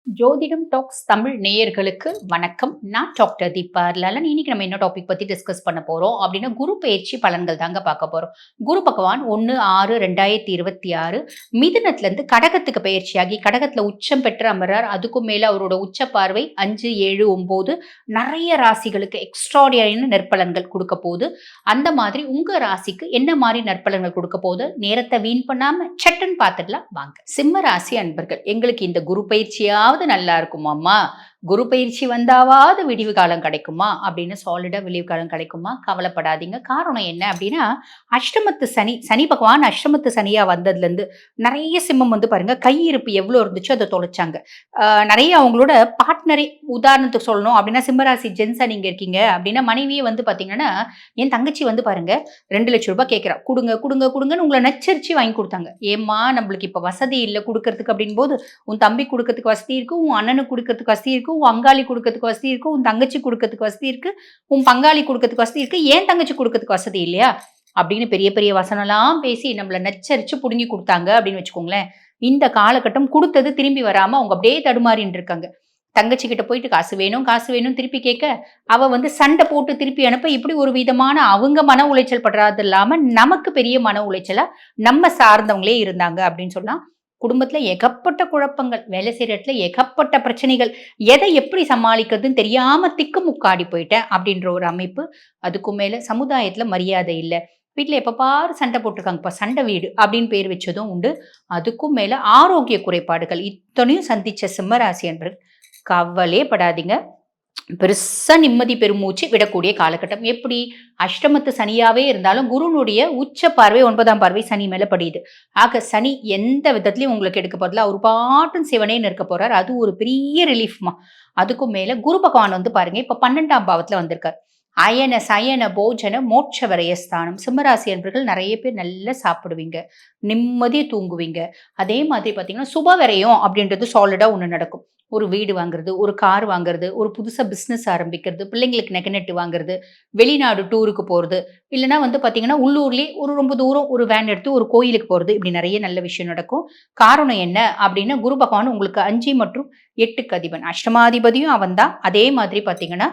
ஜோதிடம் டாக்ஸ் தமிழ் நேயர்களுக்கு வணக்கம். நான் டாக்டர் தீபா லலன். இன்னைக்கு நம்ம என்ன டாபிக் பத்தி டிஸ்கஸ் பண்ண போறோம் அப்படின்னா, குரு பெயர்ச்சி பலன்கள் தாங்க பார்க்க போறோம். குரு பகவான் 1/6/2026 மிதுனத்துல இருந்து கடகத்துக்கு பெயர்ச்சியாகி கடகத்துல உச்சம் பெற்று அமர்றார். அதுக்கும் மேல அவரோட உச்ச பார்வை 5, 7, 9 நிறைய ராசிகளுக்கு எக்ஸ்ட்ராடினரியான நற்பலன்கள் கொடுக்க போகுது. அந்த மாதிரி உங்க ராசிக்கு என்ன மாதிரி நற்பலன்கள் கொடுக்க போகுது, நேரத்தை வீண் பண்ணாம சட்டுன்னு பார்த்துடலாம் வாங்க. சிம்ம ராசி அன்பர்கள், எங்களுக்கு இந்த குரு பயிற்சியாவது நல்லா இருக்குமாம்மா, குரு பயிற்சி வந்தாவது விடிவு காலம் கிடைக்குமா அப்படின்னு சாலிடா விடிவு காலம் கிடைக்குமா, கவலைப்படாதீங்க. காரணம் என்ன அப்படின்னா, அஷ்டமத்து சனி பகவான் அஷ்டமத்து சனியா வந்ததுல இருந்து நிறைய சிம்மம் வந்து பாருங்க, கையிருப்பு எவ்வளவு இருந்துச்சோ அதை தொலைச்சாங்க. நிறைய அவங்களோட பார்ட்னரே, உதாரணத்துக்கு சொல்லணும் அப்படின்னா, சிம்மராசி ஜென்ஸா நீங்க இருக்கீங்க அப்படின்னா, மனைவியே வந்து பாத்தீங்கன்னா, என் தங்கச்சி வந்து பாருங்க 2 லட்சம் ரூபாய் கேட்கிறா, கொடுங்க கொடுங்க கொடுங்கன்னு உங்களை நச்சரிச்சு வாங்கி கொடுத்தாங்க. ஏம்மா நம்மளுக்கு இப்ப வசதி இல்லை கொடுக்கறதுக்கு அப்படின் போது, உன் தம்பி கொடுக்கறதுக்கு வசதி இருக்கு, உன் அண்ணனுக்கு கொடுக்கறதுக்கு வசதி இருக்கு, உன் அங்காளி கொடுக்கறதுக்கு வசதி இருக்கு, உன் தங்கச்சி கொடுக்கறதுக்கு வசதி இருக்கு, உன் பங்காளி கொடுக்கறதுக்கு வசதி இருக்கு, ஏன் தங்கச்சி கொடுக்கறதுக்கு வசதி இல்லையா அப்படின்னு பெரிய பெரிய வசனம்லாம் பேசி நம்மள நச்சரிச்சு புடுங்கி கொடுத்தாங்க அப்படின்னு வச்சுக்கோங்களேன். இந்த காலகட்டம் கொடுத்தது திரும்பி வராம அவங்க அப்படியே தடுமாறின்னு இருக்காங்க. தங்கச்சி கிட்ட போயிட்டு காசு வேணும் காசு வேணும் திருப்பி கேட்க, அவ வந்து சண்டை போட்டு திருப்பி அனுப்ப, இப்படி ஒரு விதமான அவங்க மன உளைச்சல் படுறது இல்லாம நமக்கு பெரிய மன உளைச்சலா நம்ம சார்ந்தவங்களே இருந்தாங்க அப்படின்னு சொன்னா, குடும்பத்துல ஏகப்பட்ட குழப்பங்கள், வேலை செய்யற இடத்துல ஏகப்பட்ட பிரச்சனைகள், எதை எப்படி சமாளிக்கிறதுன்னு தெரியாம திக்கு முக்காடி போயிட்டேன் அப்படின்ற ஒரு அமைப்பு. அதுக்கும் மேல சமுதாயத்துல மரியாதை இல்லை, வீட்டுல எப்ப பாரு சண்டை போட்டிருக்காங்கப்பா, சண்டை வீடு அப்படின்னு பேர் வச்சதும் உண்டு. அதுக்கும் மேல ஆரோக்கிய குறைபாடுகள் இத்தனையும் சந்திச்ச சிம்மராசி என்பர்கள் கவலையே படாதீங்க. பெருசா நிம்மதி பெருமூச்சு விடக்கூடிய காலகட்டம். எப்படி அஷ்டமத்து சனியாவே இருந்தாலும் குருனுடைய உச்ச பார்வை 9ஆம் பார்வை சனி மேல படியுது. ஆக சனி எந்த விதத்திலையும் உங்களுக்கு எடுக்க போறதுல அவர் பாட்டும் சிவனேன்னு இருக்க போறார். அது ஒரு பெரிய ரிலீஃப்மா. அதுக்கும் மேல குரு பகவான் வந்து பாருங்க இப்ப 12ஆம் பாவத்துல வந்திருக்கார். அயன சயன போஜன மோட்ச வரையஸ்தானம். சிம்மராசி என்பர்கள் நிறைய பேர் நல்லா சாப்பிடுவீங்க, நிம்மதியை தூங்குவீங்க. அதே மாதிரி பாத்தீங்கன்னா சுப விரயம் அப்படின்றது சாலிடா ஒண்ணு நடக்கும். ஒரு வீடு வாங்குறது, ஒரு கார் வாங்குறது, ஒரு புதுசா பிசினஸ் ஆரம்பிக்கிறது, பிள்ளைங்களுக்கு நெகநெட்டு வாங்குறது, வெளிநாடு டூருக்கு போறது, இல்லைன்னா வந்து பாத்தீங்கன்னா உள்ளூர்லயே ஒரு ரொம்ப தூரம் ஒரு வேன் எடுத்து ஒரு கோயிலுக்கு போறது, இப்படி நிறைய நல்ல விஷயம் நடக்கும். காரணம் என்ன அப்படின்னா, குரு பகவான் உங்களுக்கு 5 மற்றும் 8க்கு அதிபன், அஷ்டமாதிபதியும் அவன் தான். அதே மாதிரி பாத்தீங்கன்னா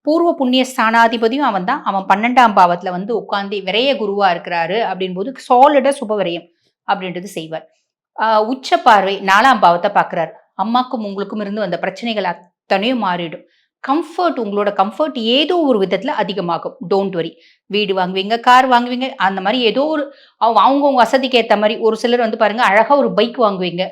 பூர்வ புண்ணிய ஸ்தானாதிபதியும் அவன் தான். அவன் 12ஆம் பாவத்துல வந்து உட்கார்ந்து விரைய குருவா இருக்கிறாரு அப்படின் போது சாலிடா சுப விரயம் அப்படின்றது செய்வார். உச்ச பார்வை 4ஆம் பாவத்தை பாக்குறாரு. அம்மாக்கும் உங்களுக்கும் இருந்து வந்த பிரச்சனைகள் அத்தனையும் மாறிடும். கம்ஃபர்ட், உங்களோட கம்ஃபர்ட் ஏதோ ஒரு விதத்துல அதிகமாகும். Don't worry. வீடு வாங்குவீங்க, கார் வாங்குவீங்க, அந்த மாதிரி ஏதோ ஒரு அவங்க வசதிக்கு ஏற்ற மாதிரி. ஒரு சிலர் வந்து பாருங்க அழகா ஒரு பைக் வாங்குவீங்க.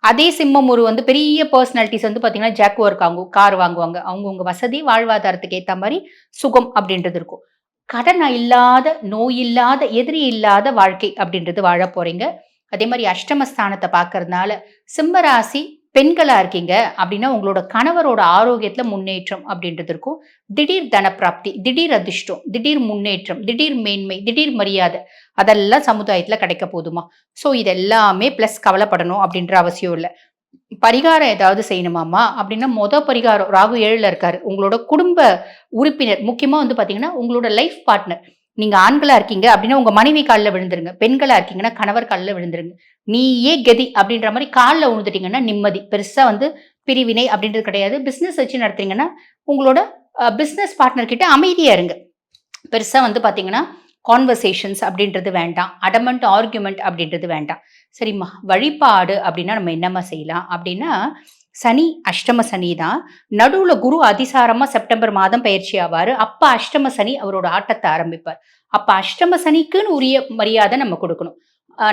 அதே சிம்மம் ஒரு வந்து பெரிய பர்சனாலிட்டிஸ் வந்து பாத்தீங்கன்னா ஜாக்குவர் கார் வாங்குவாங்க. அவங்கவுங்க வசதி வாழ்வாதாரத்துக்கு ஏற்ற மாதிரி சுகம் அப்படின்றது இருக்கும். கடன் இல்லாத, நோய் இல்லாத, எதிரி இல்லாத வாழ்க்கை அப்படின்றது வாழ போறீங்க. அதே மாதிரி அஷ்டமஸ்தானத்தை பார்க்கறதுனால சிம்மராசி பெண்களா இருக்கீங்க அப்படின்னா உங்களோட கணவரோட ஆரோக்கியத்துல முன்னேற்றம் அப்படின்றது இருக்கும். திடீர் தனப்பிராப்தி, திடீர் அதிர்ஷ்டம், திடீர் முன்னேற்றம், திடீர் மேன்மை, திடீர் மரியாதை அதெல்லாம் சமுதாயத்துல கிடைக்க போதுமா. சோ இது எல்லாமே பிளஸ், கவலைப்படணும் அப்படின்ற அவசியம் இல்லை. பரிகாரம் ஏதாவது செய்யணுமாமா அப்படின்னா, பரிகாரம் ராகு 7ல இருக்காரு. உங்களோட குடும்ப உறுப்பினர், முக்கியமா வந்து பாத்தீங்கன்னா உங்களோட லைஃப் பார்ட்னர். நீங்க ஆண்களா இருக்கீங்க அப்படின்னா உங்க மனைவி காலில் விழுந்துருங்க. பெண்களா இருக்கீங்கன்னா கணவர் காலில் விழுந்துருங்க. நீயே கதி அப்படின்ற மாதிரி காலில் விழுந்துட்டீங்கன்னா நிம்மதி. பெருசா வந்து பிரிவினை அப்படின்றது கிடையாது. பிசினஸ் வச்சு நடத்துறீங்கன்னா உங்களோட பிசினஸ் பார்ட்னர் கிட்ட அமைதியா இருங்க. பெருசா வந்து பாத்தீங்கன்னா கான்வர்சேஷன்ஸ் அப்படின்றது வேண்டாம். அடமெண்ட் ஆர்குமெண்ட் அப்படின்றது வேண்டாம். சரிம்மா, வழிபாடு அப்படின்னா நம்ம என்னம்மா செய்யலாம் அப்படின்னா, சனி அஷ்டம சனி தான். நடுவுல குரு அதிசாரமா செப்டம்பர் மாதம் பயிற்சி ஆவாரு. அப்ப அஷ்டம சனி அவரோட ஆட்டத்தை ஆரம்பிப்பார். அப்ப அஷ்டம சனிக்குன்னு உரிய மரியாதை நம்ம கொடுக்கணும்.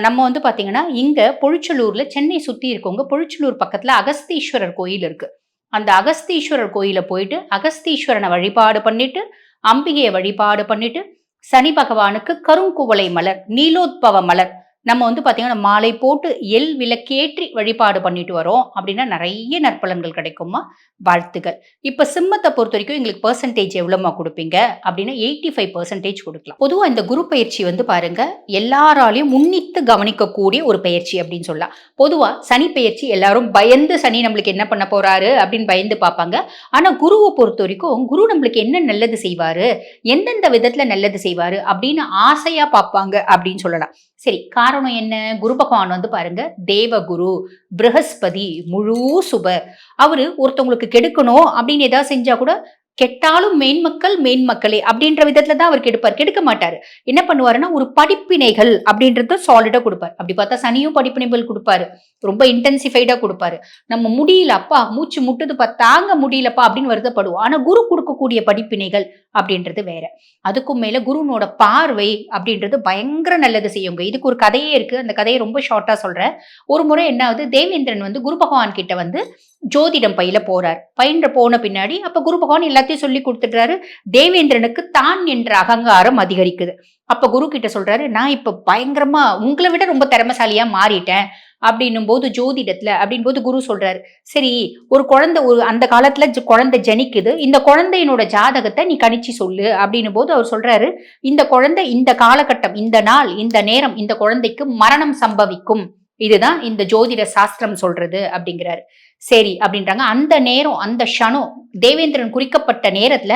நம்ம வந்து பாத்தீங்கன்னா இங்க பொழிச்சலூர்ல, சென்னை சுத்தி இருக்கவங்க பொழிச்சலூர் பக்கத்துல அகஸ்தீஸ்வரர் கோயில் இருக்கு. அந்த அகஸ்தீஸ்வரர் கோயில போயிட்டு அகஸ்தீஸ்வரனை வழிபாடு பண்ணிட்டு, அம்பிகையை வழிபாடு பண்ணிட்டு, சனி பகவானுக்கு கருங்குவளை மலர், நீலோத்பவ மலர் நம்ம வந்து பாத்தீங்கன்னா மாலை போட்டு எல் விளக்கேற்றி வழிபாடு பண்ணிட்டு வரோம் அப்படின்னா நிறைய நற்பலன்கள் கிடைக்குமா. வாழ்த்துக்கள். இப்ப சிம்மத்தை பொறுத்த வரைக்கும் எங்களுக்கு பெர்சன்டேஜ் எவ்வளவுமா கொடுப்பீங்க அப்படின்னா 85% கொடுக்கலாம். பொதுவா இந்த குரு பயிற்சி வந்து பாருங்க எல்லாராலையும் முன்னித்து கவனிக்கக்கூடிய ஒரு பயிற்சி அப்படின்னு சொல்லலாம். பொதுவா சனி பயிற்சி எல்லாரும் பயந்து, சனி நம்மளுக்கு என்ன பண்ண போறாரு அப்படின்னு பயந்து பார்ப்பாங்க. ஆனா குருவை பொறுத்த வரைக்கும் குரு நம்மளுக்கு என்ன நல்லது செய்வாரு, எந்தெந்த விதத்துல நல்லது செய்வாரு அப்படின்னு ஆசையா பார்ப்பாங்க அப்படின்னு சொல்லலாம். சரி, காரணம் என்ன? குரு பகவான் வந்து பாருங்க தேவகுரு, ப்ரஹஸ்பதி, முழு சுபர். அவரு ஒருத்தவங்களுக்கு கெடுக்கணும் அப்படின்னு ஏதாவது செஞ்சா கூட கெட்டாலும் மேன்மக்கள் மேன்மக்களே அப்படின்ற விதத்துல தான் அவர் கெடுப்பார். கெடுக்க மாட்டாரு. என்ன பண்ணுவாருன்னா, ஒரு படிப்பினைகள் அப்படின்றத சாலிடா குடுப்பாரு. அப்படி பார்த்தா சனியும் படிப்பினைகள் குடுப்பாரு. ரொம்ப இன்டென்சிஃபைடா குடுப்பாரு. நம்ம முடியல அப்பா, மூச்சு முட்டுதுப்பா, தாங்க முடியலப்பா அப்படின்னு வருத்தப்படுவோம். ஆனா குரு குடுக்கக்கூடிய படிப்பினைகள் அப்படின்றது வேற. அதுக்கும் மேல குருனோட பார்வை அப்படின்றது பயங்கர நல்லது செய்யுங்க. இதுக்கு ஒரு கதையே இருக்கு. அந்த கதையை ரொம்ப ஷார்ட்டா சொல்றேன். ஒரு முறை என்ன ஆகுது, தேவேந்திரன் வந்து குரு பகவான் கிட்ட வந்து ஜோதிடம் பயில போறார். பயின்ற போன பின்னாடி அப்ப குரு பகவான் எல்லாத்தையும் சொல்லி கொடுத்துட்டாரு. தேவேந்திரனுக்கு தான் என்ற அகங்காரம் அதிகரிக்குது. அப்ப குரு கிட்ட சொல்றாரு, நான் இப்ப பயங்கரமா உங்களை விட ரொம்ப திறமைசாலியா மாறிட்டேன் அப்படின்னும் போது ஜோதிடத்துல அப்படின் போது குரு சொல்றாரு, சரி ஒரு குழந்தை ஒரு அந்த காலத்துல குழந்தை ஜனிக்குது, இந்த குழந்தையினோட ஜாதகத்தை நீ கணிச்சு சொல்லு அப்படின்னும் போது அவர் சொல்றாரு, இந்த குழந்தை இந்த காலகட்டம், இந்த நாள், இந்த நேரம் இந்த குழந்தைக்கு மரணம் சம்பவிக்கும். இதுதான் இந்த ஜோதிட சாஸ்திரம் சொல்றது அப்படிங்கிறாரு. சரி அப்படின்றாங்க. அந்த நேரம் அந்த க்ஷணம் தேவேந்திரன் குறிக்கப்பட்ட நேரத்துல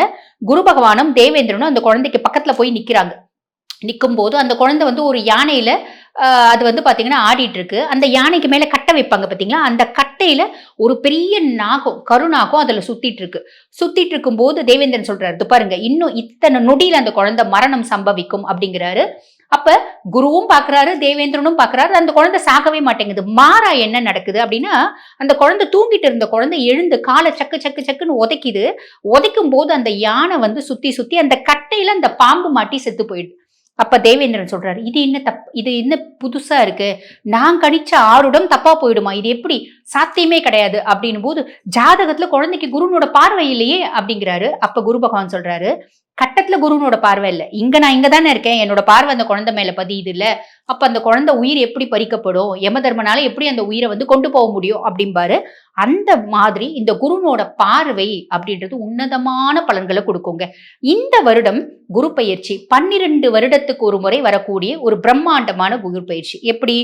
குரு பகவானும் தேவேந்திரனும் அந்த குழந்தைக்கு பக்கத்துல போய் நிக்கிறாங்க. நிக்கும் போது அந்த குழந்தை வந்து ஒரு யானையில அது வந்து பாத்தீங்கன்னா ஆடிட்டு இருக்கு. அந்த யானைக்கு மேல கட்டை வைப்பாங்க பாத்தீங்களா, அந்த கட்டையில ஒரு பெரிய நாகம் கருநாகம் அதுல சுத்திட்டு இருக்கு. சுத்திட்டு இருக்கும் போது தேவேந்திரன் சொல்றாரு, இது பாருங்க இன்னும் இத்தனை நொடியில அந்த குழந்தை மரணம் சம்பவிக்கும் அப்படிங்கிறாரு. அப்ப குருவும் பாக்குறாரு, தேவேந்திரனும் பாக்குறாரு, அந்த குழந்தை சாகவே மாட்டேங்குது. மாறா என்ன நடக்குது அப்படின்னா, அந்த குழந்தை தூங்கிட்டு இருந்த குழந்தை எழுந்து காலை சக்கு சக்கு சக்குன்னு உதைக்குது. உதைக்கும் போது அந்த யானை வந்து சுத்தி சுத்தி அந்த கட்டையில அந்த பாம்பு மாட்டி செத்து போயிடுது. அப்ப தேவேந்திரன் சொல்றாரு, இது என்ன புதுசா இருக்கு, நான் கணிச்ச ஆருடம் தப்பா போயிடுமா, இது எப்படி சாத்தியமே கிடையாது அப்படின்னும் போது, ஜாதகத்துல குழந்தைக்கு குருனோட பார்வை இல்லையே அப்படிங்கிறாரு. அப்ப குரு பகவான் சொல்றாரு, கட்டத்துல குருனோட பார்வை இல்ல, நான் இங்க தானே இருக்கேன், என்னோட பார்வை அந்த குழந்தை மேல பதியுது இல்ல, அப்ப அந்த குழந்தை உயிர் எப்படி பறிக்கப்படும், யம தர்மனால எப்படி அந்த உயிரை வந்து கொண்டு போக முடியும் அப்படிம்பாரு. அந்த மாதிரி இந்த குருனோட பார்வை அப்படின்றது உன்னதமான பலன்களை கொடுக்குங்க. இந்த வருடம் குரு பயிற்சி 12 வருடத்துக்கு ஒரு முறை வரக்கூடிய ஒரு பிரம்மாண்டமான குரு பயிற்சி. எப்படி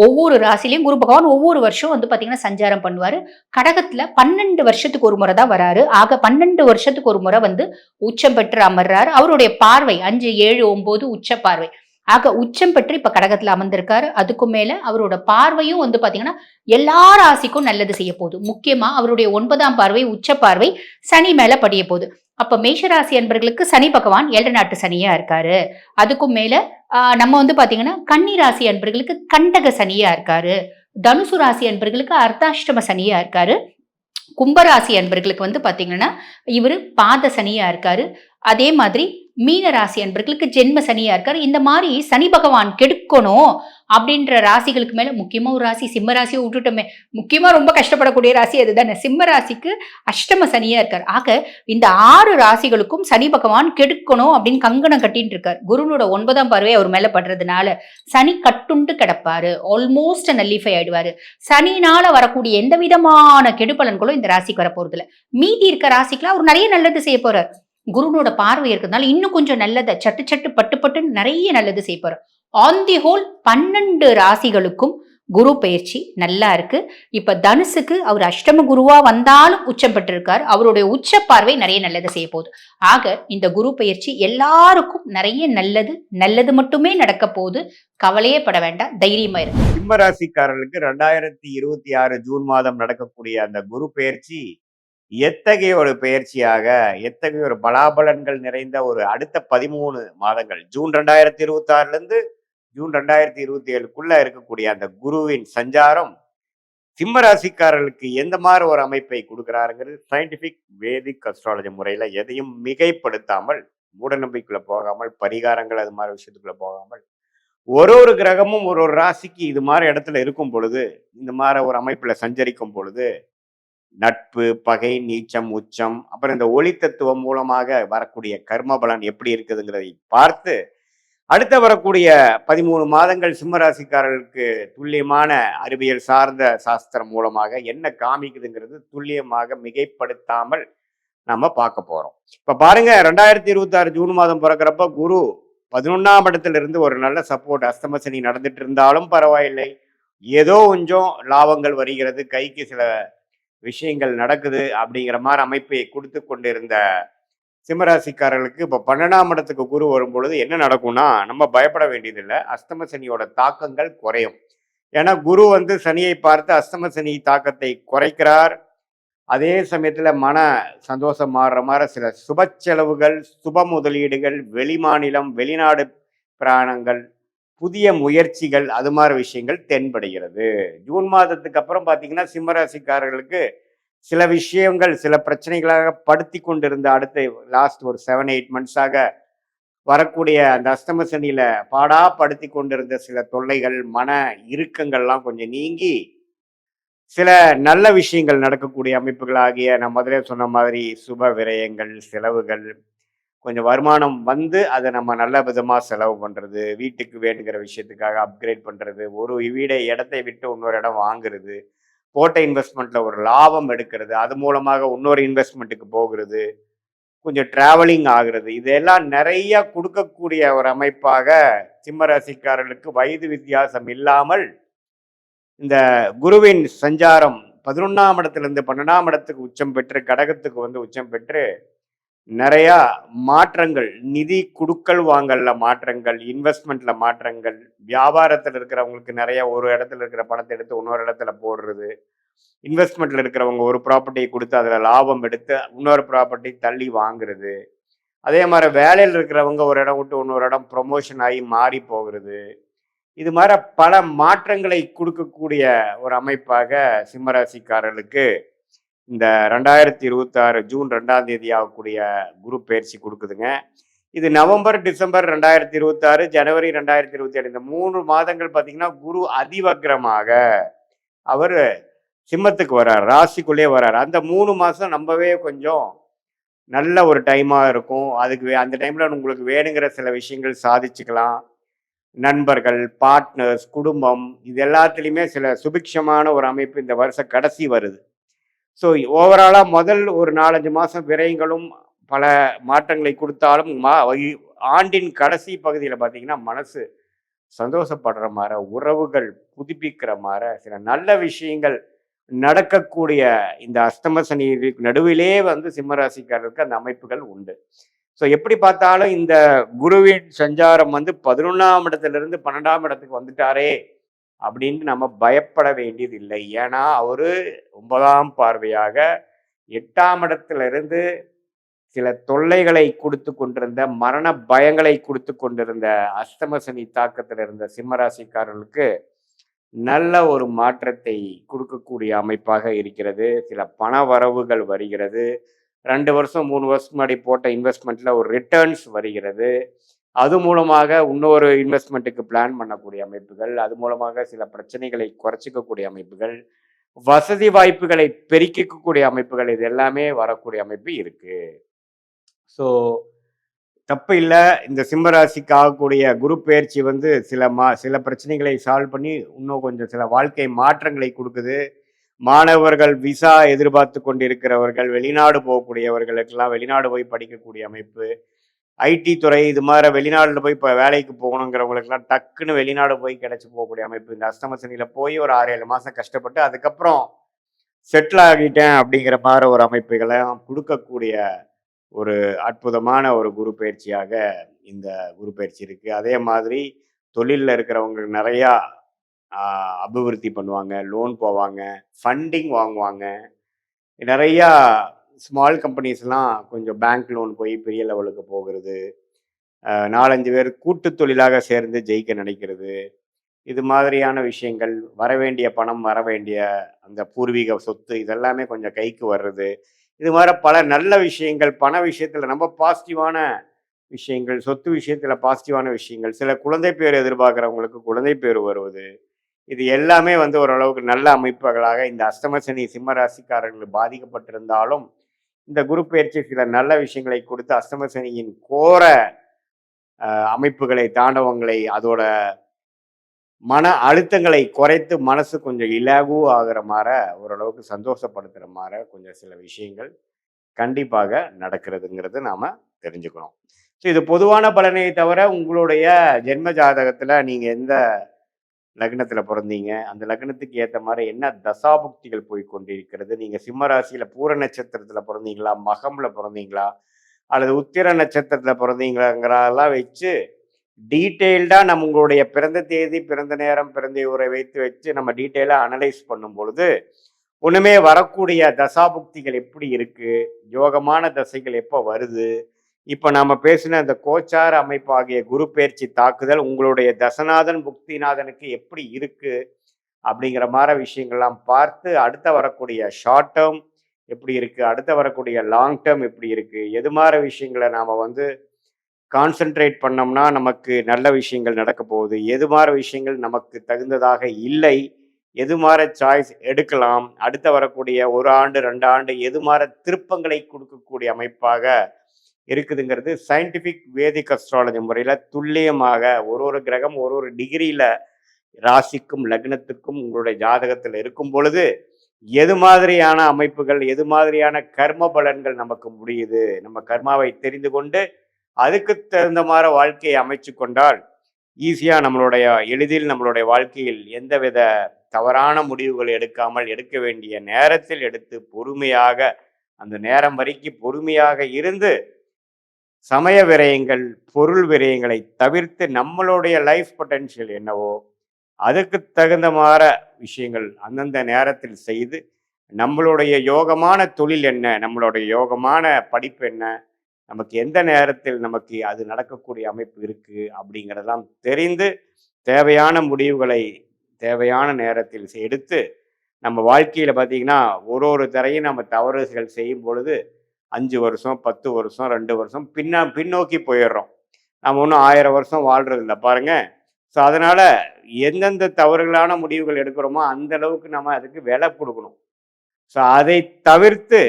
ஒவ்வொரு ராசிலையும் குரு பகவான் ஒவ்வொரு வருஷம் வந்து பாத்தீங்கன்னா சஞ்சாரம் பண்ணுவாரு. கடகத்துல 12 வருஷத்துக்கு ஒரு முறை தான் வராரு. ஆக 12 வருஷத்துக்கு ஒரு முறை வந்து உச்சம் பெற்று அமர்றாரு. அவருடைய பார்வை 5, 7, 9 உச்ச பார்வை. ஆக உச்சம் பெற்று இப்ப கடகத்துல அமர்ந்திருக்காரு. அதுக்கும் மேல அவரோட பார்வையும் வந்து பாத்தீங்கன்னா எல்லா ராசிக்கும் நல்லது செய்ய போகுது. முக்கியமா அவருடைய 9ஆம் பார்வை உச்ச பார்வை சனி மேல படிய போகுது. அப்ப மேஷராசி அன்பர்களுக்கு சனி பகவான் 7 நாட்டு சனியா இருக்காரு. அதுக்கும் மேல நம்ம வந்து பாத்தீங்கன்னா கன்னி ராசி அன்பர்களுக்கு கண்டக சனியா இருக்காரு. தனுசு ராசி அன்பர்களுக்கு அர்த்தாஷ்டம சனியா இருக்காரு. கும்பராசி அன்பர்களுக்கு வந்து பாத்தீங்கன்னா இவரு பாத சனியா இருக்காரு. அதே மாதிரி மீன ராசி அன்பர்களுக்கு ஜென்ம சனியா இருக்காரு. இந்த மாதிரி சனி பகவான் கெடுக்கணும் அப்படின்ற ராசிகளுக்கு மேல முக்கியமா ஒரு ராசி சிம்ம ராசியை விட்டுட்டோமே, முக்கியமா ரொம்ப கஷ்டப்படக்கூடிய ராசி அதுதானே, சிம்ம ராசிக்கு அஷ்டம சனியா இருக்காரு. ஆக இந்த 6 ராசிகளுக்கும் சனி பகவான் கெடுக்கணும் அப்படின்னு கங்கணம் கட்டிட்டு இருக்காரு. குருனோட 9ஆம் பார்வை அவர் மேல படுறதுனால சனி கட்டுண்டு கிடப்பாரு, ஆல்மோஸ்ட் நல்லிஃபை ஆயிடுவாரு. சனினால வரக்கூடிய எந்த விதமான கெடுபலன்களும் இந்த ராசிக்கு வரப்போறது இல்ல. மீதி இருக்க ராசிக்குலாம் அவர் நிறைய நல்லது செய்ய போறார். குருனோட பார்வை இருக்கிறதுனால இன்னும் கொஞ்சம் நல்லதை சட்டு சட்டு பட்டு பட்டுன்னு நிறைய நல்லது செய்ய போறார். ஆன் தி ஹோல் 12 ராசிகளுக்கும் குரு பயிற்சி நல்லா இருக்கு. இப்ப தனுசுக்கு அவர் அஷ்டம குருவா வந்தாலும் உச்சம் பெற்றிருக்கார். அவருடைய உச்ச பார்வை நிறைய நல்லது செய்ய போகுது. ஆக இந்த குரு பயிற்சி எல்லாருக்கும் நிறைய நல்லது மட்டுமே நடக்க போகுது. கவலையே பட வேண்டாம், தைரியமா இருக்கு. சிம்ம ராசிக்காரர்களுக்கு 2026 ஜூன் மாதம் நடக்கக்கூடிய அந்த குரு பயிற்சி எத்தகைய ஒரு பயிற்சியாக, எத்தகைய ஒரு பலாபலன்கள் நிறைந்த ஒரு அடுத்த 13 மாதங்கள், ஜூன் 2026 இருந்து ஜூன் 2027க்குள்ள இருக்கக்கூடிய அந்த குருவின் சஞ்சாரம் சிம்ம ராசிக்காரர்களுக்கு எந்த மாதிரி ஒரு அமைப்பை கொடுக்கிறாருங்கிறது சயின்டிபிக் வேதிக் அஸ்ட்ராலஜி முறையில எதையும் மிகைப்படுத்தாமல், மூட நம்பிக்கைக்குள்ள போகாமல், பரிகாரங்கள் அது மாதிரி விஷயத்துக்குள்ள போகாமல், ஒரு கிரகமும் ஒரு ராசிக்கு இது மாதிரி இடத்துல இருக்கும் பொழுது, இந்த மாதிரி ஒரு அமைப்புல சஞ்சரிக்கும் பொழுது நட்பு, பகை, நீச்சம், உச்சம், அப்புறம் இந்த ஒளி தத்துவம் மூலமாக வரக்கூடிய கர்ம பலன் எப்படி இருக்குதுங்கிறதை பார்த்து அடுத்த வரக்கூடிய 13 மாதங்கள் சிம்மராசிக்காரர்களுக்கு துல்லியமான அறிவியல் சார்ந்த சாஸ்திரம் மூலமாக என்ன காமிக்குதுங்கிறது துல்லியமாக மிகைப்படுத்தாமல் நம்ம பார்க்க போறோம். இப்ப பாருங்க, 2026 ஜூன் மாதம் பிறக்கிறப்ப குரு 11ஆம் இடத்துல இருந்து ஒரு நல்ல சப்போர்ட், அஸ்தம சனி நடந்துட்டு இருந்தாலும் பரவாயில்லை, ஏதோ கொஞ்சம் லாபங்கள் வருகிறது, கைக்கு சில விஷயங்கள் நடக்குது அப்படிங்கிற மாதிரி அமைப்பை கொடுத்து கொண்டிருந்த சிம்மராசிக்காரர்களுக்கு இப்போ 12ஆம் இடத்துக்கு குரு வரும்பொழுது என்ன நடக்கும்னா, நம்ம பயப்பட வேண்டியதில்லை. அஸ்தம சனியோட தாக்கங்கள் குறையும். ஏன்னா குரு வந்து சனியை பார்த்து அஸ்தம சனி தாக்கத்தை குறைக்கிறார். அதே சமயத்துல மன சந்தோஷம் மாறுற மாதிரி சில சுப செலவுகள், சுப முதலீடுகள், வெளிமாநிலம், வெளிநாடு பிராணங்கள், புதிய முயற்சிகள், அது மாதிரி விஷயங்கள் தென்படுகிறது. ஜூன் மாதத்துக்கு அப்புறம் பார்த்தீங்கன்னா, சிம்மராசிக்காரர்களுக்கு சில விஷயங்கள் சில பிரச்சனைகளாக படுத்தி கொண்டிருந்த அடுத்த லாஸ்ட் ஒரு 7-8 மந்த்ஸாக வரக்கூடிய அந்த அஸ்தம சனியில பாடா படுத்தி கொண்டிருந்த சில தொல்லைகள், மன இறுக்கங்கள்லாம் கொஞ்சம் நீங்கி சில நல்ல விஷயங்கள் நடக்கக்கூடிய அமைப்புகளாகிய நான் முதலே சொன்ன மாதிரி சுப விரயங்கள், செலவுகள், கொஞ்சம் வருமானம் வந்து அதை நம்ம நல்ல விதமா செலவு பண்றது, வீட்டுக்கு வேணுங்கிற விஷயத்துக்காக அப்கிரேட் பண்றது, ஒரு வீடை இடத்தை விட்டு இன்னொரு இடம் வாங்குறது, போட்ட இன்வெஸ்ட்மெண்ட்ல ஒரு லாபம் எடுக்கிறது, அது மூலமாக இன்னொரு இன்வெஸ்ட்மெண்ட்டுக்கு போகிறது, கொஞ்சம் டிராவலிங் ஆகுறது, இதெல்லாம் நிறைய கொடுக்கக்கூடிய ஒரு அமைப்பாக சிம்ம ராசிக்காரர்களுக்கு வயது வித்தியாசம் இல்லாமல் இந்த குருவின் சஞ்சாரம் 11ஆம் இடத்திலிருந்து 12ஆம் இடத்துக்கு உச்சம் பெற்று கடகத்துக்கு வந்து உச்சம் பெற்று நிறையா மாற்றங்கள், நிதி குடுக்கல் வாங்கல்ல மாற்றங்கள், இன்வெஸ்ட்மெண்ட்ல மாற்றங்கள், வியாபாரத்தில் இருக்கிறவங்களுக்கு நிறைய ஒரு இடத்துல இருக்கிற பணத்தை எடுத்து இன்னொரு இடத்துல போடுறது, இன்வெஸ்ட்மெண்ட்ல இருக்கிறவங்க ஒரு ப்ராப்பர்ட்டியை கொடுத்து அதுல லாபம் எடுத்து இன்னொரு ப்ராப்பர்ட்டி தள்ளி வாங்குறது, அதே மாதிரி வேலையில் இருக்கிறவங்க ஒரு இடம் விட்டு இன்னொரு இடம் ப்ரொமோஷன் ஆகி மாறி போகிறது, இது மாதிரி பல மாற்றங்களை கொடுக்கக்கூடிய ஒரு அமைப்பாக சிம்மராசிக்காரர்களுக்கு இந்த 2026 ஜூன் 2ஆம் தேதி ஆகக்கூடிய குரு பயிற்சி கொடுக்குதுங்க. இது நவம்பர், டிசம்பர் 2026, ஜனவரி 2027 இந்த 3 மாதங்கள் பார்த்தீங்கன்னா குரு அதிவக்ரமாக அவர் சிம்மத்துக்கு வர்றார், ராசிக்குள்ளே வர்றார். அந்த 3 மாதம் நம்பவே கொஞ்சம் நல்ல ஒரு டைமாக இருக்கும். அதுக்கு அந்த டைமில் உங்களுக்கு வேணுங்கிற சில விஷயங்கள் சாதிச்சுக்கலாம். நண்பர்கள், பார்ட்னர்ஸ், குடும்பம், இது எல்லாத்துலேயுமே சில சுபிக்ஷமான ஒரு அமைப்பு இந்த வருஷம் கடைசி வருது. ஸோ ஓவராலாக முதல் ஒரு 4-5 மாதம் விரயங்களும் பல மாற்றங்களை கொடுத்தாலும் ஆண்டின் கடைசி பகுதியில் பார்த்தீங்கன்னா மனசு சந்தோஷப்படுற மாதிரி, உறவுகள் புதுப்பிக்கிற மாதிரி, சில நல்ல விஷயங்கள் நடக்கக்கூடிய இந்த அஸ்தம சனி நடுவிலே வந்து சிம்மராசிக்காரருக்கு அந்த அமைப்புகள் உண்டு. ஸோ எப்படி பார்த்தாலும் இந்த குருவின் சஞ்சாரம் வந்து 11ஆம் இடத்திலிருந்து 12ஆம் இடத்துக்கு வந்துட்டாரே அப்படின்னு நம்ம பயப்பட வேண்டியது இல்லை. ஏன்னா அவரு 9ஆம் பார்வையாக 8ஆம் இடத்திலிருந்து சில தொல்லைகளை கொடுத்து கொண்டிருந்த, மரண பயங்களை கொடுத்து கொண்டிருந்த அஸ்தம சனி தாக்கத்தில் இருந்த சிம்மராசிக்காரர்களுக்கு நல்ல ஒரு மாற்றத்தை கொடுக்கக்கூடிய அமைப்பாக இருக்கிறது. சில பண வரவுகள் வருகிறது. 2 வருஷம் 3 வருஷம் முன்னாடி போட்ட இன்வெஸ்ட்மெண்ட்ல ஒரு ரிட்டர்ன்ஸ் வருகிறது. அது மூலமாக இன்னொரு இன்வெஸ்ட்மெண்ட்டுக்கு பிளான் பண்ணக்கூடிய அமைப்புகள், அது மூலமாக சில பிரச்சனைகளை குறைச்சிக்கக்கூடிய அமைப்புகள், வசதி வாய்ப்புகளை பெருக்கிக்கக்கூடிய அமைப்புகள், இது எல்லாமே வரக்கூடிய அமைப்பு இருக்கு. ஸோ தப்பு இல்லை. இந்த சிம்மராசிக்கு ஆகக்கூடிய குரு பெயர்ச்சி வந்து சில பிரச்சனைகளை சால்வ் பண்ணி இன்னும் கொஞ்சம் சில வாழ்க்கை மாற்றங்களை கொடுக்குது. மாணவர்கள் விசா எதிர்பார்த்து கொண்டிருக்கிறவர்கள், வெளிநாடு போகக்கூடியவர்களுக்கெல்லாம் வெளிநாடு போய் படிக்கக்கூடிய அமைப்பு, ஐடி துறை இது மாதிரி வெளிநாடுல போய் இப்போ வேலைக்கு போகணுங்கிறவங்களுக்கெல்லாம் டக்குன்னு வெளிநாடு போய் கிடைச்சி போகக்கூடிய அமைப்பு. இந்த அஸ்தம சனியில் போய் ஒரு 6-7 மாதம் கஷ்டப்பட்டு அதுக்கப்புறம் செட்டில் ஆகிட்டேன் அப்படிங்கிற மாதிரி ஒரு அமைப்புகளை கொடுக்கக்கூடிய ஒரு அற்புதமான ஒரு குரு பயிற்சியாக இந்த குரு பயிற்சி இருக்கு. அதே மாதிரி தொழிலில் இருக்கிறவங்களுக்கு நிறையா அபிவிருத்தி பண்ணுவாங்க, லோன் போவாங்க, ஃபண்டிங் வாங்குவாங்க. நிறையா ஸ்மால் கம்பெனிஸ்லாம் கொஞ்சம் பேங்க் லோன் போய் பெரிய லெவலுக்கு போகிறது, 4-5 பேர் கூட்டு தொழிலாக சேர்ந்து ஜெயிக்க நினைக்கிறது, இது மாதிரியான விஷயங்கள், வரவேண்டிய பணம், வரவேண்டிய அந்த பூர்வீக சொத்து இதெல்லாமே கொஞ்சம் கைக்கு வர்றது, இது மாதிரி பல நல்ல விஷயங்கள், பண விஷயத்தில் நம்ம பாசிட்டிவான விஷயங்கள், சொத்து விஷயத்தில் பாசிட்டிவான விஷயங்கள், சில குழந்தை பேர் எதிர்பார்க்குறவங்களுக்கு குழந்தை பேர் வருவது, இது எல்லாமே வந்து ஓரளவுக்கு நல்ல அமைப்புகளாக இந்த அஸ்தம சனி சிம்ம ராசிக்காரர்கள் பாதிக்கப்பட்டிருந்தாலும் இந்த குரு பயிற்சி சில நல்ல விஷயங்களை கொடுத்து அஸ்தம சனியின் கோர அமைப்புகளை, தாண்டவங்களை, அதோட மன அழுத்தங்களை குறைத்து மனசு கொஞ்சம் இலகு ஆகிற மாதிரி, ஓரளவுக்கு சந்தோஷப்படுத்துகிற மாதிரி கொஞ்சம் சில விஷயங்கள் கண்டிப்பாக நடக்கிறதுங்கிறது நாம் தெரிஞ்சுக்கணும். ஸோ இது பொதுவான பலனை தவிர உங்களுடைய ஜென்ம ஜாதகத்தில் நீங்கள் எந்த லக்னத்தில் பிறந்தீங்க, அந்த லக்னத்துக்கு ஏற்ற மாதிரி என்ன தசாபுக்திகள் போய் கொண்டிருக்கிறது, நீங்கள் சிம்ம ராசியில் பூர நட்சத்திரத்தில் பிறந்தீங்களா, மகமில் பிறந்தீங்களா, அல்லது உத்திர நட்சத்திரத்தில் பிறந்தீங்கிறதெல்லாம் வச்சு டீட்டெயில்டாக நம்மளுடைய பிறந்த தேதி, பிறந்த நேரம், பிறந்த ஊரை வச்சு நம்ம டீட்டெயிலாக அனலைஸ் பண்ணும் பொழுது ஒன்றுமே வரக்கூடிய தசாபுக்திகள் எப்படி இருக்கு, யோகமான தசைகள் எப்போ வருது, இப்போ நம்ம பேசின அந்த கோச்சார அமைப்பாகிய குரு பெயர்ச்சி தாக்குதல் உங்களுடைய தசநாதன் புக்திநாதனுக்கு எப்படி இருக்கு அப்படிங்கிற மாதிரி விஷயங்கள்லாம் பார்த்து அடுத்த வரக்கூடிய ஷார்ட் டேர்ம் எப்படி இருக்கு, அடுத்த வரக்கூடிய லாங் டேர்ம் எப்படி இருக்கு, எது மாதிரி விஷயங்களை நாம கான்சென்ட்ரேட் பண்ணோம்னா நமக்கு நல்ல விஷயங்கள் நடக்க போகுது, எது மாதிரி விஷயங்கள் நமக்கு தகுந்ததாக இல்லை, எது மாதிரி சாய்ஸ் எடுக்கலாம், அடுத்த வரக்கூடிய 1 ஆண்டு 2 ஆண்டு எது மாதிரி திருப்பங்களை கொடுக்கக்கூடிய அமைப்பாக இருக்குதுங்கிறது சயின்டிஃபிக் வேதிக் அஸ்ட்ராலஜி முறையில் துல்லியமாக ஒரு கிரகம் ஒரு டிகிரியில் ராசிக்கும் லக்னத்துக்கும் உங்களுடைய ஜாதகத்தில் இருக்கும் பொழுது எது மாதிரியான அமைப்புகள், எது மாதிரியான கர்ம பலன்கள் நமக்கு முடியுது, நம்ம கர்மாவை தெரிந்து கொண்டு அதுக்கு தகுந்த மாதிரி வாழ்க்கையை அமைச்சு கொண்டால் ஈஸியாக எளிதில் நம்மளுடைய வாழ்க்கையில் எந்தவித தவறான முடிவுகள் எடுக்காமல் எடுக்க வேண்டிய நேரத்தில் எடுத்து பொறுமையாக அந்த நேரம் வரைக்கும் பொறுமையாக இருந்து சமய விரயங்கள், பொருள் விரயங்களை தவிர்த்து நம்மளுடைய லைஃப் பொட்டென்ஷியல் என்னவோ அதுக்கு தகுந்த மாதிரி விஷயங்கள் அந்தந்த நேரத்தில் செய்து நம்மளுடைய யோகமான தொழில் என்ன, நம்மளுடைய யோகமான படிப்பு என்ன, நமக்கு எந்த நேரத்தில் நமக்கு அது நடக்கக்கூடிய அமைப்பு இருக்கு அப்படிங்கிறதெல்லாம் தெரிந்து தேவையான முடிவுகளை தேவையான நேரத்தில் எடுத்து நம்ம வாழ்க்கையில பார்த்தீங்கன்னா ஒரு தரையும் நம்ம தவறுகள் செய்யும் பொழுது 5 வருஷம் 10 வருஷம் 2 வருஷம் பின்னோக்கி போயிடுறோம். நம்ம ஒன்றும் 1000 வருஷம் வாழ்றது இல்லை பாருங்க. ஸோ அதனால எந்தெந்த தவறுகளான முடிவுகள் எடுக்கிறோமோ அந்த அளவுக்கு நம்ம அதுக்கு விலை கொடுக்கணும். ஸோ அதை தவிர்த்து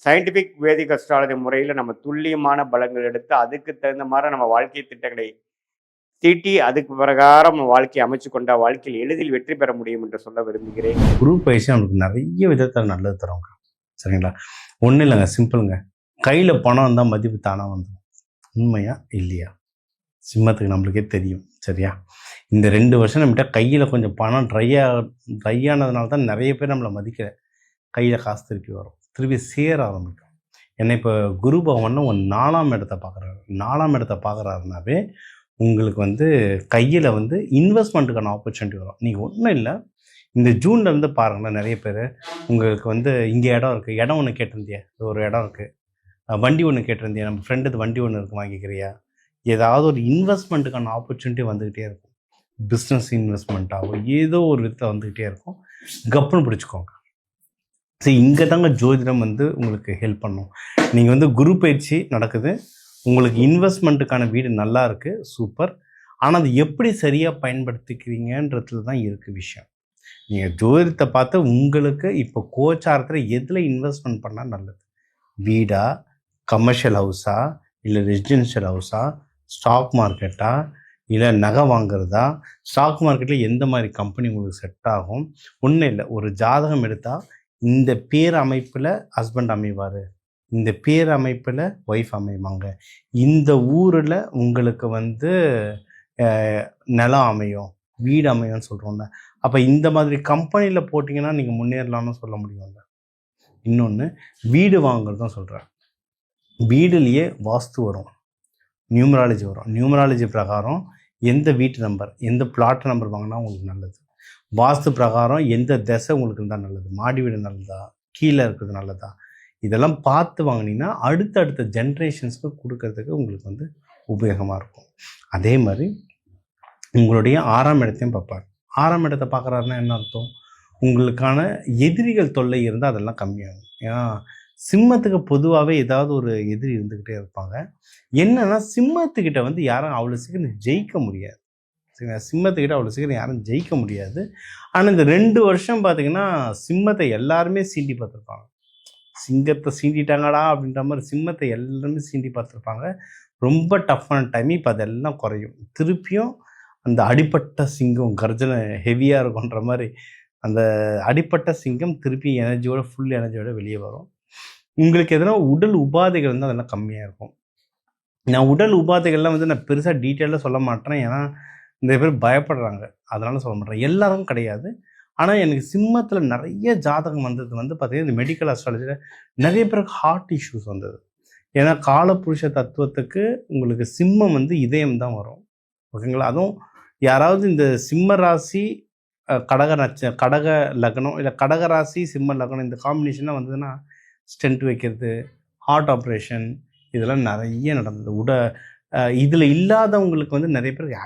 சயின்டிஃபிக் வேதிக் அஸ்ட்ராலஜி முறையில் நம்ம துல்லியமான பலங்கள் எடுத்து அதுக்கு தகுந்த மாதிரி நம்ம வாழ்க்கை திட்டங்களை தீட்டி அதுக்கு பிரகாரம் நம்ம வாழ்க்கையை அமைச்சு கொண்டா வாழ்க்கையில் எளிதில் வெற்றி பெற முடியும் என்று சொல்ல விரும்புகிறேன். குரு பயிற்சி நமக்கு நிறைய விதத்தில் நல்லது தருவாங்க. சரிங்களா? ஒன்றும் இல்லைங்க, சிம்பிளுங்க. கையில் பணம் இருந்தால் மதிப்பு தானாக வந்துடும். உண்மையா இல்லையா? சிம்மத்துக்கு நம்மளுக்கே தெரியும். சரியா? இந்த 2 வருஷம் நம்மகிட்ட கையில் கொஞ்சம் பணம் ட்ரை ஆனதுனால தான் நிறைய பேர் நம்மளை மதிக்கிற கையில் காசு திருப்பி வரும், திருப்பி சேர ஆரம்பிக்கும். ஏன்னா இப்போ குரு பகவான் ஒரு 4ஆம் இடத்தை பார்க்குறாரு. 4ஆம் இடத்தை பார்க்குறாருனாவே உங்களுக்கு கையில் இன்வெஸ்ட்மெண்ட்டுக்கான ஆப்பர்ச்சுனிட்டி வரும். நீங்கள் ஒன்றும் இல்லை, இந்த ஜூன்லேருந்து பாருங்களேன், நிறைய பேர் உங்களுக்கு இங்கே இடம் இருக்குது, இடம் ஒன்று கேட்டிருந்தியா, ஒரு இடம் இருக்குது, வண்டி ஒன்று கேட்டிருந்தியா, நம்ம ஃப்ரெண்டு வண்டி ஒன்று இருக்குது வாங்கிக்கிறியா, ஏதாவது ஒரு இன்வெஸ்ட்மெண்ட்டுக்கான ஆப்பர்ச்சுனிட்டி வந்துக்கிட்டே இருக்கும். பிஸ்னஸ் இன்வெஸ்ட்மெண்ட்டாகவும் ஏதோ ஒரு விதத்தில் வந்துக்கிட்டே இருக்கும். கப்புன்னு பிடிச்சிக்கோங்க. சரி, இங்கே தாங்க ஜோதிடம் உங்களுக்கு ஹெல்ப் பண்ணும். நீங்கள் குரு பயிற்சி நடக்குது, உங்களுக்கு இன்வெஸ்ட்மெண்ட்டுக்கான வீடு நல்லா இருக்குது, சூப்பர். ஆனால் அது எப்படி சரியாக பயன்படுத்திக்கிறீங்கன்றதுல தான் இருக்குது விஷயம். நீங்கள் ஜோதிடத்தை பார்த்து உங்களுக்கு இப்போ கோச்சாரத்தில் எதில் இன்வெஸ்ட்மெண்ட் பண்ணால் நல்லது, வீடா, கமர்ஷியல் ஹவுஸா, இல்லை ரெசிடென்ஷியல் ஹவுஸா, ஸ்டாக் மார்க்கெட்டா, இல்லை நகை வாங்குறதா, ஸ்டாக் மார்க்கெட்டில் எந்த மாதிரி கம்பெனி உங்களுக்கு செட் ஆகும். ஒன்றும் இல்லை, ஒரு ஜாதகம் எடுத்தால் இந்த பேர் அமைப்பில் ஹஸ்பண்ட் அமைவார், இந்த பேர் அமைப்பில் ஒய்ஃப் அமைவாங்க, இந்த ஊரில் உங்களுக்கு நிலம் அமையும், வீடு அமையும்னு சொல்கிறோம்ல. அப்போ இந்த மாதிரி கம்பெனியில் போட்டிங்கன்னா நீங்கள் முன்னேறலாம்னு சொல்ல முடியும்ல. இன்னொன்று, வீடு வாங்குறதும் சொல்கிறேன். வீடுலேயே வாஸ்து வரும், நியூமராலஜி வரும். நியூமராலஜி பிரகாரம் எந்த வீட்டு நம்பர், எந்த பிளாட் நம்பர் வாங்கினா உங்களுக்கு நல்லது, வாஸ்து பிரகாரம் எந்த திசை உங்களுக்கு இருந்தால் நல்லது, மாடி வீடு நல்லதா, கீழே இருக்கிறது நல்லதா, இதெல்லாம் பார்த்து வாங்கினீங்கன்னா அடுத்தடுத்த ஜென்ரேஷன்ஸ்க்கு கொடுக்கறதுக்கு உங்களுக்கு உபயோகமாக இருக்கும். அதே மாதிரி உங்களுடைய 6ஆம் இடத்தையும் பார்ப்பார். 6ஆம் இடத்தை பார்க்குறாருன்னா என்ன அர்த்தம், உங்களுக்கான எதிரிகள் தொல்லை இருந்தால் அதெல்லாம் கம்மியாகும். ஏன்னா சிம்மத்துக்கு பொதுவாகவே ஏதாவது ஒரு எதிரி இருந்துக்கிட்டே இருப்பாங்க. என்னன்னா சிம்மத்துக்கிட்ட யாரும் அவ்வளோ சீக்கிரம் ஜெயிக்க முடியாது. சரிங்களா? சிம்மத்துக்கிட்ட அவ்வளோ சீக்கிரம் யாரும் ஜெயிக்க முடியாது. ஆனால் இந்த 2 வருஷம் பார்த்திங்கன்னா சிம்மத்தை எல்லாருமே சீண்டி பார்த்துருப்பாங்க. சிங்கத்தை சீண்டிட்டாங்கடா அப்படின்ற மாதிரி சிம்மத்தை எல்லாருமே சீண்டி பார்த்துருப்பாங்க. ரொம்ப டஃப்பான டைம். இப்போ அதெல்லாம் குறையும். திருப்பியும் அந்த அடிப்பட்ட சிங்கம் கர்ஜனை ஹெவியாக இருக்குன்ற மாதிரி அந்த அடிப்பட்ட சிங்கம் திருப்பி எனர்ஜியோட ஃபுல் எனர்ஜியோட வெளியே வரும். உங்களுக்கு எதனா உடல் உபாதைகள் இருந்தால் அதெல்லாம் கம்மியாக இருக்கும். நான் உடல் உபாதைகள்லாம் நான் பெருசாக டீட்டெயிலாக சொல்ல மாட்டேன், ஏன்னா நிறைய பேர் பயப்படுறாங்க, அதனால சொல்ல மாட்டேன். எல்லாரும் கிடையாது. ஆனால் எனக்கு சிம்மத்தில் நிறைய ஜாதகம் வந்தது பார்த்தீங்கன்னா இந்த மெடிக்கல் அஸ்ட்ராலஜியில் நிறைய பேருக்கு ஹார்ட் இஷ்யூஸ் வந்தது. ஏன்னா காலபுருஷ தத்துவத்துக்கு உங்களுக்கு சிம்மம் வந்து இதயம் தான் வரும். ஓகேங்களா? அதுவும் யாராவது இந்த சிம்ம ராசி கடக லக்னம் இல்லை கடக ராசி சிம்ம லக்னம் இந்த காம்பினேஷனாக வந்ததுன்னா ஸ்டென்ட் வைக்கிறது, ஹார்ட் ஆப்ரேஷன் இதெல்லாம் நிறைய நடந்தது. இதில் இல்லாதவங்களுக்கு வந்து நிறைய பேருக்கு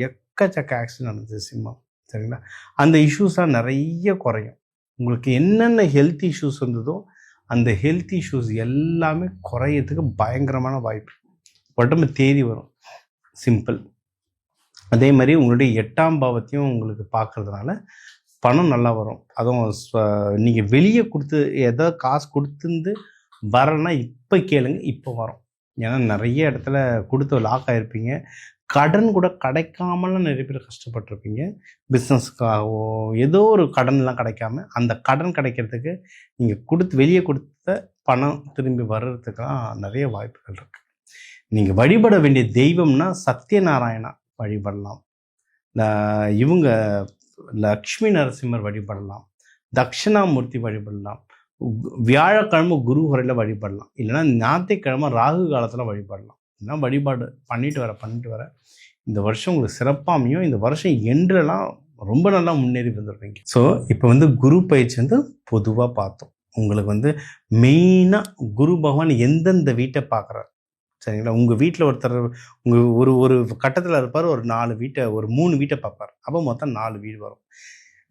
எக்கச்சக்க ஆக்சிடென்ட் நடந்தது சிம்மம். சரிங்களா? அந்த இஷ்யூஸாக நிறைய குறையும். உங்களுக்கு என்னென்ன ஹெல்த் இஷ்யூஸ் இருந்ததோ அந்த ஹெல்த் இஷ்யூஸ் எல்லாமே குறையத்துக்கு பயங்கரமான வாய்ப்பு. உடம்பு தேறி வரும். சிம்பிள். அதே மாதிரி உங்களுடைய 8ஆம் பாவத்தையும் உங்களுக்கு பார்க்கறதுனால பணம் நல்லா வரும். அதுவும் நீங்கள் வெளியே கொடுத்து ஏதாவது காசு கொடுத்துருந்து வரலன்னா இப்போ கேளுங்க, இப்போ வரும். ஏன்னா நிறைய இடத்துல கொடுத்து லாக் ஆகிருப்பீங்க. கடன் கூட கிடைக்காமலாம் நிறைய பேர் கஷ்டப்பட்டிருப்பீங்க. பிஸ்னஸ்க்காகவோ ஏதோ ஒரு கடன்லாம் கிடைக்காம அந்த கடன் கிடைக்கிறதுக்கு நீங்கள் வெளியே கொடுத்த பணம் திரும்பி வர்றதுக்கெல்லாம் நிறைய வாய்ப்புகள் இருக்குது. நீங்கள் வழிபட வேண்டிய தெய்வம்னா சத்யநாராயணா வழிபடலாம். இவங்க லக்ஷ்மி நரசிம்மர் வழிபடலாம். தட்சிணாமூர்த்தி வழிபடலாம். வியாழக்கிழமை குரு உரையில் வழிபடலாம். இல்லைன்னா ஞாயிற்றுக்கிழமை ராகு காலத்தில் வழிபடலாம். இதெல்லாம் வழிபாடு பண்ணிட்டு வர இந்த வருஷம் உங்களுக்கு சிறப்பாமையும் இந்த வருஷம் எண்டுலாம் ரொம்ப நல்லா முன்னேறி வந்துடுவீங்க. ஸோ இப்போ வந்து குரு பயிற்சி வந்து பொதுவாக பார்த்தோம். உங்களுக்கு வந்து மெயினாக குரு பகவான் எந்தெந்த வீட்டை பார்க்குறாரு. சரிங்களா? உங்கள் வீட்டில் ஒருத்தர் உங்கள் ஒரு கட்டத்தில் இருப்பார், ஒரு 3 வீட்டை பார்ப்பார். அப்போ மொத்தம் 4 வீடு வரும்.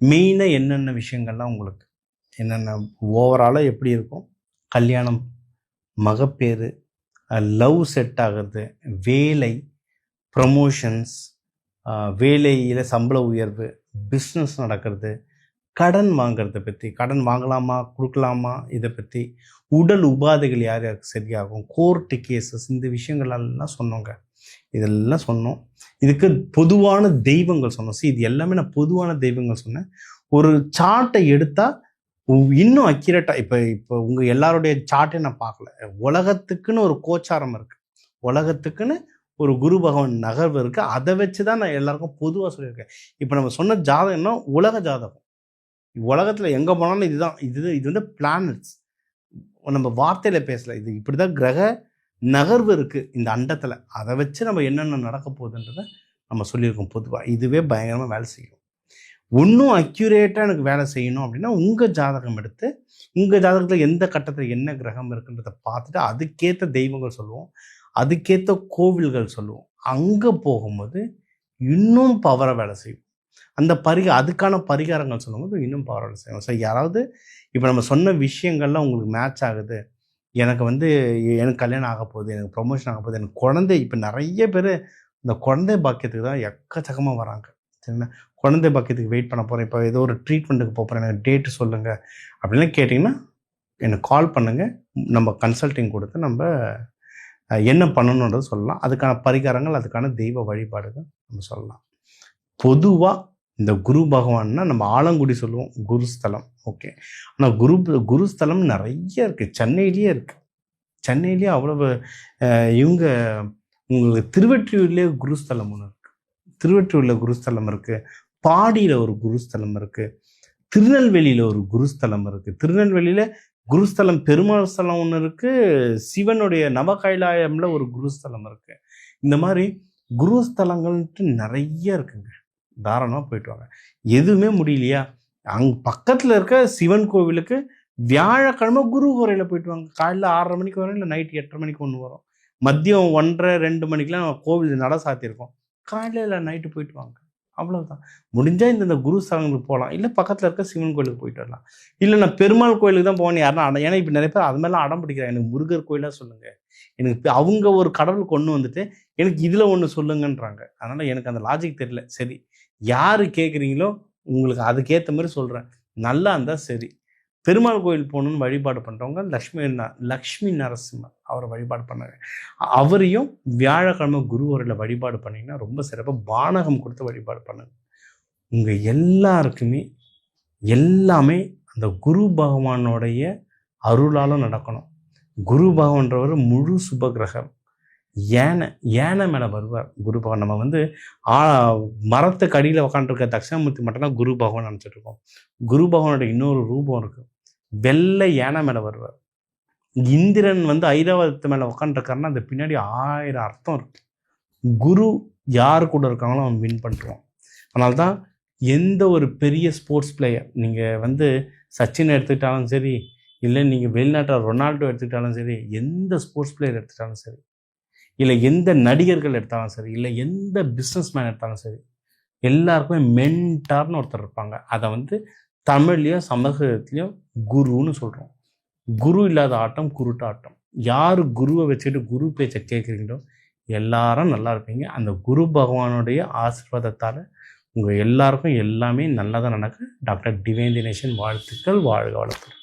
மெயினாக என்னென்ன விஷயங்கள்லாம் உங்களுக்கு என்னென்ன ஓவராலாக எப்படி இருக்கும், கல்யாணம், மகப்பேறு, லவ் செட் ஆகிறது, வேலை, ப்ரமோஷன்ஸ், வேலையில் சம்பள உயர்வு, பிஸ்னஸ் நடக்கிறது, கடன் வாங்கிறத பற்றி, கடன் வாங்கலாமா கொடுக்கலாமா இதை பற்றி, உடல் உபாதைகள் யார் யாருக்கு சரியாகும், கோர்ட்டு கேசஸ், இந்த விஷயங்களெல்லாம் சொன்னோங்க. இதெல்லாம் சொன்னோம். இதுக்கு பொதுவான தெய்வங்கள் சொன்னோம். இது எல்லாமே நான் பொதுவான தெய்வங்கள் சொன்னேன். ஒரு சார்ட்டை எடுத்தால் இன்னும் அக்யூரேட்டாக இப்போ உங்கள் எல்லாருடைய சார்ட்டை நான் பார்க்கல. உலகத்துக்குன்னு ஒரு கோச்சாரம் இருக்குது, உலகத்துக்குன்னு ஒரு குரு பகவான் நகர்வு இருக்குது. அதை வச்சு தான் நான் எல்லாருக்கும் பொதுவாக சொல்லியிருக்கேன். இப்போ நம்ம சொன்ன ஜாதகம்னா உலக ஜாதகம். உலகத்தில் எங்கே போனாலும் இது வந்து பிளானட்ஸ். நம்ம வார்த்தையில் பேசலை. இது இப்படி தான் கிரக நகர்வு இருக்குது இந்த அண்டத்தில். அதை வச்சு நம்ம என்னென்ன நடக்க போகுதுன்றதை நம்ம சொல்லியிருக்கோம் பொதுவாக. இதுவே பயங்கரமாக வேலை செய்யும். இன்னும் அக்யூரேட்டாக எனக்கு வேலை செய்யணும் அப்படின்னா உங்கள் ஜாதகம் எடுத்து உங்கள் ஜாதகத்தில் எந்த கட்டத்தில் என்ன கிரகம் இருக்குன்றதை பார்த்துட்டு அதுக்கேற்ற தெய்வங்கள் சொல்லுவோம், அதுக்கேற்ற கோவில்கள் சொல்லுவோம். அங்கே போகும்போது இன்னும் பவரை வேலை செய்யும். அந்த அதுக்கான பரிகாரங்கள் சொல்லும்போது இன்னும் பவரை வேலை செய்யும். ஸோ யாராவது இப்போ நம்ம சொன்ன விஷயங்கள்லாம் உங்களுக்கு மேட்ச் ஆகுது, எனக்கு கல்யாணம் ஆக போகுது, எனக்கு ப்ரொமோஷன் ஆக போகுது, எனக்கு குழந்தை, இப்போ நிறைய பேர் இந்த குழந்தை பாக்கியத்துக்கு தான் எக்கச்சக்கமாக வராங்க. சரிங்களா? குழந்தை பாக்கியத்துக்கு வெயிட் பண்ண போகிறேன், இப்போ ஏதோ ஒரு ட்ரீட்மெண்ட்டுக்கு போகிறேன், எனக்கு டேட்டு சொல்லுங்கள் அப்படின்லாம் கேட்டிங்கன்னா எனக்கு கால் பண்ணுங்கள். நம்ம கன்சல்டிங் கொடுத்து நம்ம என்ன பண்ணணுன்றது சொல்லலாம். அதுக்கான பரிகாரங்கள், அதுக்கான தெய்வ வழிபாடுகள் நம்ம சொல்லலாம். பொதுவாக இந்த குரு பகவான்னா நம்ம ஆலங்குடி சொல்லுவோம் குருஸ்தலம். ஓகே. ஆனால் குருஸ்தலம் நிறைய இருக்குது. சென்னையிலேயே இருக்குது. சென்னையிலேயே அவ்வளவு உங்களுக்கு திருவெற்றியூர்லேயே குருஸ்தலம் ஒன்று இருக்குது. திருவெற்றியூரில் குருஸ்தலம் இருக்குது. பாடியில் ஒரு குருஸ்தலம் இருக்குது. திருநெல்வேலியில் ஒரு குருஸ்தலம் இருக்குது. திருநெல்வேலியில் குருஸ்தலம் பெருமாள் ஸ்தலம் ஒன்று இருக்குது. சிவனுடைய நவகைலாயம்ல ஒரு குருஸ்தலம் இருக்குது. இந்த மாதிரி குருஸ்தலங்கள்ட்டு நிறைய இருக்குங்க. தாராளமாக போயிட்டு வாங்க. எதுவுமே முடியலையா, அங்கே பக்கத்தில் இருக்க சிவன் கோவிலுக்கு வியாழக்கிழமை குரு உரையில் போயிட்டு வாங்க. காலையில் 6:30 மணிக்கு வரும், இல்லை நைட்டு 8:30 மணிக்கு ஒன்று வரும். மதியம் 1:30-2 மணிக்கெலாம் கோவில் நட சாத்தியிருக்கோம். காலையில் நைட்டு போயிட்டு வாங்க. அவ்வளோதான். முடிஞ்சால் இந்த குரு ஸ்தலங்களுக்கு போகலாம், இல்லை பக்கத்தில் இருக்க சிவன் கோயிலுக்கு போயிட்டு வரலாம். இல்லை நான் பெருமாள் கோயிலுக்கு தான் போகணும் யாருன்னா ஏன்னா இப்போ நிறைய பேர் அது மாதிரிலாம் அடம் பிடிக்கிறாங்க. எனக்கு முருகர் கோயிலாக சொல்லுங்கள், எனக்கு அவங்க ஒரு கடவுள் கொண்டு வந்துட்டு எனக்கு இதில் ஒன்று சொல்லுங்கன்றாங்க. அதனால் எனக்கு அந்த லாஜிக் தெரியல. சரி, யார் கேட்குறீங்களோ உங்களுக்கு அதுக்கேற்ற மாதிரி சொல்கிறேன். நல்லா இருந்தால் சரி. பெருமாள் கோயில் போகணுன்னு வழிபாடு பண்ணுறவங்க லக்ஷ்மி நரசிம்மர் அவரை வழிபாடு பண்ணாங்க. அவரையும் வியாழக்கிழமை குரு உரையில் வழிபாடு பண்ணிங்கன்னா ரொம்ப சிறப்பாக பானகம் கொடுத்து வழிபாடு பண்ணுங்க. உங்கள் எல்லாருக்குமே எல்லாமே அந்த குரு பகவானுடைய அருளாலும் நடக்கணும். குரு பகவான்றவர் முழு சுபகிரகம். யானை மேலே வருவார் குரு பகவான். நம்ம மரத்துக்கு அடியில் உக்காண்டிருக்க தட்சிணாமூர்த்தி மட்டும்தான் குரு பகவான் நினச்சிட்டு இருக்கோம். குரு பகவானோட இன்னொரு ரூபம் இருக்குது. வெள்ளை யானை மேலே வருவார். இந்திரன் வந்து ஐராவதத்து மேலே உட்காந்துருக்காருன்னா அந்த பின்னாடி 1000 அர்த்தம் இருக்கு. குரு யார் கூட இருக்காங்களோ அவன் வின் பண்ணுறான். அதனால தான் எந்த ஒரு பெரிய ஸ்போர்ட்ஸ் பிளேயர், நீங்கள் வந்து சச்சின் எடுத்துக்கிட்டாலும் சரி, இல்லை நீங்கள் வெளிநாட்டில் ரொனால்டோ எடுத்துக்கிட்டாலும் சரி, எந்த ஸ்போர்ட்ஸ் பிளேயர் எடுத்துக்கிட்டாலும் சரி, இல்லை எந்த நடிகர்கள் எடுத்தாலும் சரி, இல்லை எந்த பிஸ்னஸ் மேன் எடுத்தாலும் சரி, எல்லாருக்குமே மென்டார்னு ஒருத்தர் இருப்பாங்க. அதை வந்து தமிழ்லையும் சமஸ்கிருதத்துலேயும் குருன்னு சொல்கிறோம். குரு இல்லாத ஆட்டம் குருட்டு ஆட்டம். யார் குருவை வச்சுட்டு குரு பேச்சை கேட்குறீங்களோ எல்லாரும் நல்லா இருப்பீங்க. அந்த குரு பகவானுடைய ஆசீர்வாதத்தால் உங்கள் எல்லாருக்கும் எல்லாமே நல்லதாக நடக்க டாக்டர் டிவைன் தினேஷன் வாழ்த்துக்கள். வாழ்க வளத்துடன்.